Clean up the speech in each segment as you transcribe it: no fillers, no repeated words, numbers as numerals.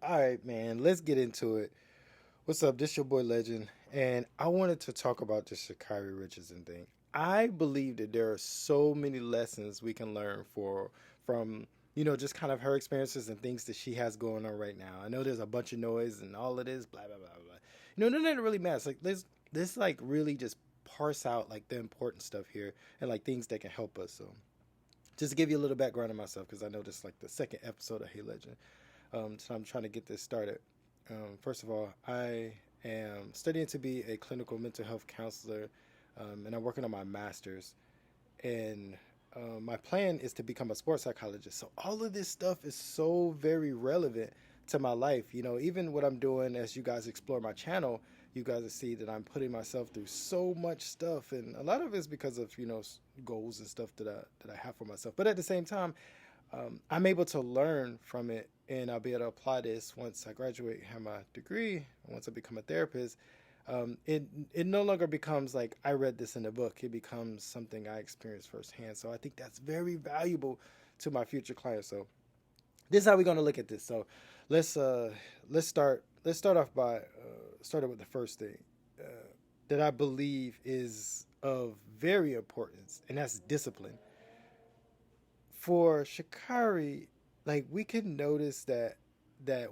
All right, man, let's get into it. What's up? This your boy Legend, and I wanted to talk about the Sha'Carri Richardson thing. I believe that there are so many lessons we can learn from just kind of her experiences and things that she has going on right now. I know there's a bunch of noise and all of this, blah blah blah blah. None of it really matters. Like let's like really just parse out like the important stuff here and like things that can help us. So just to give you a little background on myself, because I know this is like the second episode of Hey Legend. So I'm trying to get this started. First of all, I am studying to be a clinical mental health counselor, and I'm working on my master's. And my plan is to become a sports psychologist. So all of this stuff is so very relevant to my life. Even what I'm doing as you guys explore my channel, you guys will see that I'm putting myself through so much stuff, and a lot of it's because of goals and stuff that I have for myself. But at the same time, I'm able to learn from it, and I'll be able to apply this once I graduate, have my degree, once I become a therapist. It no longer becomes like I read this in a book. It becomes something I experienced firsthand. So I think that's very valuable to my future clients. So this is how we're going to look at this. So let's uh let's start off by starting with the first thing uh, that I believe is of very importance, and that's discipline. For Shikari, like we can notice that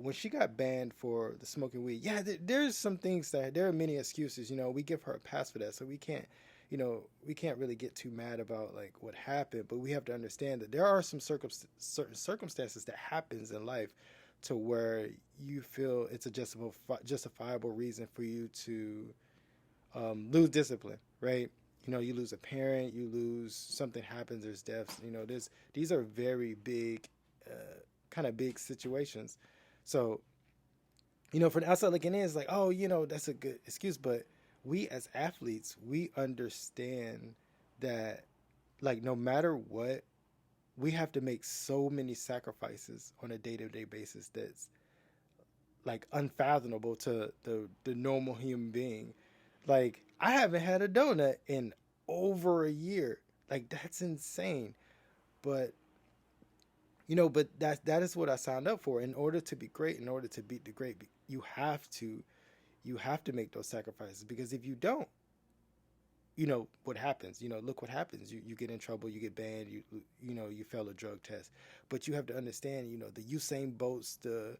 when she got banned for the smoking weed, yeah, there's some things that there are many excuses. We give her a pass for that, so we can't really get too mad about like what happened. But we have to understand that there are some certain circumstances that happens in life to where you feel it's a justifiable reason for you to lose discipline, right? You lose a parent, you lose something happens, there's deaths. These are very big, kind of big situations. So, for the outside looking in, it's like, oh, that's a good excuse. But we as athletes, we understand that, like, no matter what, we have to make so many sacrifices on a day to day basis that's like unfathomable to the normal human being. Like I haven't had a donut in over a year. Like that's insane. But but that is what I signed up for. In order to be great, in order to beat the great, you have to make those sacrifices, because if you don't, what happens. Look what happens. You get in trouble, you get banned, you fail a drug test. But you have to understand, the Usain Bolts, the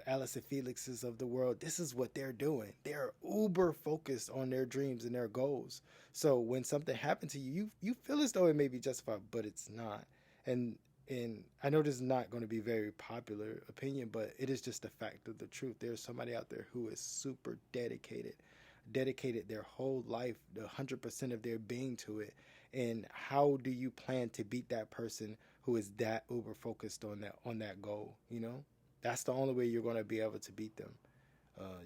Allison Felixes of the world, this is what they're doing. They're uber focused on their dreams and their goals. So when something happened to you, you feel as though it may be justified, but it's not. And and I know this is not going to be very popular opinion, but it is just the fact of the truth. There's somebody out there who is super dedicated their whole life, the 100% of their being to it. And how do you plan to beat that person who is that uber focused on that goal? That's the only way you're going to be able to beat them.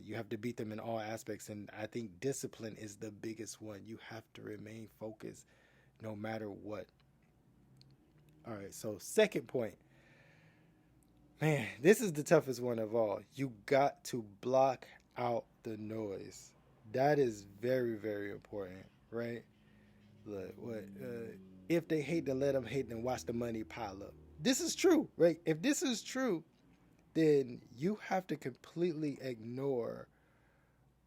You have to beat them in all aspects, and I think discipline is the biggest one. You have to remain focused no matter what. All right, so second point, man, this is the toughest one of all. You got to block out the noise. That is very, very important, right? Look, if they hate, then let them hate, then watch the money pile up. This is true, right? If this is true, then you have to completely ignore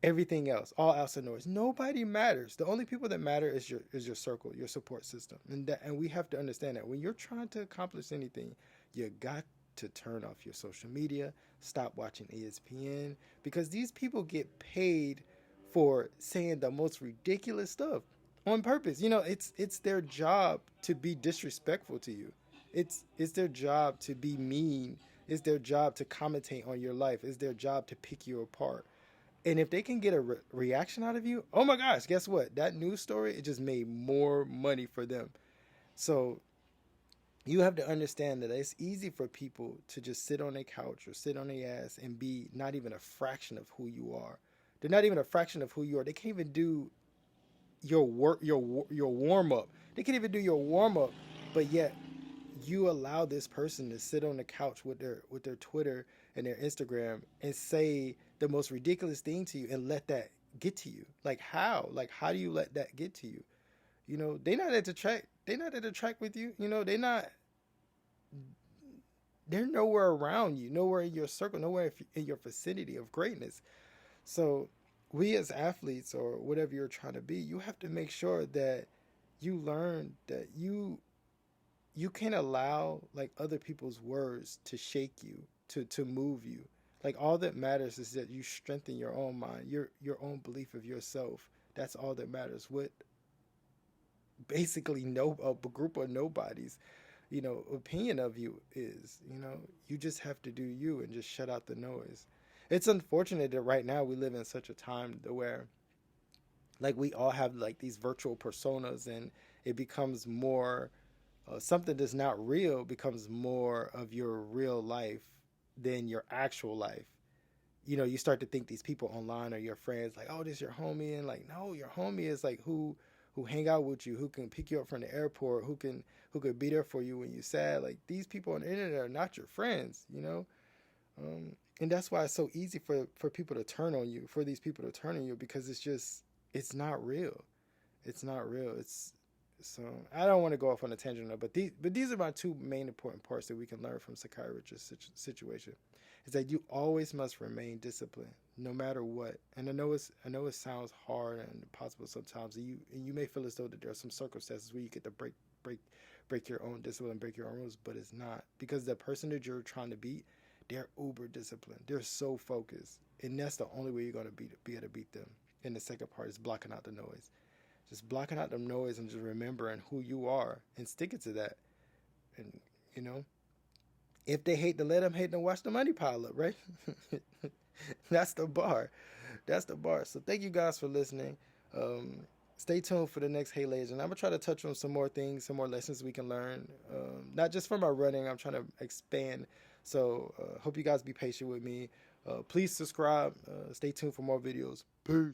everything else, all outside noise. Nobody matters. The only people that matter is your circle, your support system, and we have to understand that when you're trying to accomplish anything, you got to turn off your social media, stop watching ESPN, because these people get paid for saying the most ridiculous stuff on purpose. It's their job to be disrespectful to you. It's their job to be mean. It's their job to commentate on your life. It's their job to pick you apart. And if they can get a reaction out of you, oh my gosh, guess what? That news story, it just made more money for them. So you have to understand that it's easy for people to just sit on their couch or sit on their ass and be not even a fraction of who you are. They're not even a fraction of who you are. They can't even do your work, your warm up. They can't even do your warm up, but yet you allow this person to sit on the couch with their Twitter and their Instagram and say the most ridiculous thing to you and let that get to you. Like how? Like how do you let that get to you? They're not at the track. They're not at the track with you. They're not. they're nowhere around you, nowhere in your circle, nowhere in your vicinity of greatness. So we as athletes or whatever you're trying to be, you have to make sure that you learn that you can't allow like other people's words to shake you, to move you. Like all that matters is that you strengthen your own mind, your own belief of yourself. That's all that matters. What basically no a group of nobodies, opinion of you is, you just have to do you and just shut out the noise. It's unfortunate that right now we live in such a time where like we all have like these virtual personas, and it becomes more something that's not real becomes more of your real life than your actual life. You start to think these people online are your friends, like, oh, this your homie, and like, no, your homie is like who hang out with you, who can pick you up from the airport, who could be there for you when you're sad. Like these people on the internet are not your friends. And that's why it's so easy for people to turn on you, for these people to turn on you, because it's not real. It's not real. It's so I don't want to go off on a tangent, but these are my two main important parts that we can learn from Sha'Carri Richardson's situation. Is that you always must remain disciplined, no matter what. And I know it sounds hard and impossible sometimes, and you may feel as though that there are some circumstances where you get to break break your own discipline, break your own rules, but it's not, because the person that you're trying to beat, they're uber disciplined. They're so focused, and that's the only way you're going to be able to beat them. And the second part is blocking out the noise. Just blocking out the noise and just remembering who you are and sticking to that. And you know, if they hate, to let them hate and watch the money pile up, right? That's the bar. That's the bar. So thank you guys for listening. Um, Stay tuned for the next Hey Legend. I'm gonna try to touch on some more things, some more lessons we can learn. Not just from our running. I'm trying to expand. So hope you guys be patient with me. Please subscribe. Stay tuned for more videos. Peace.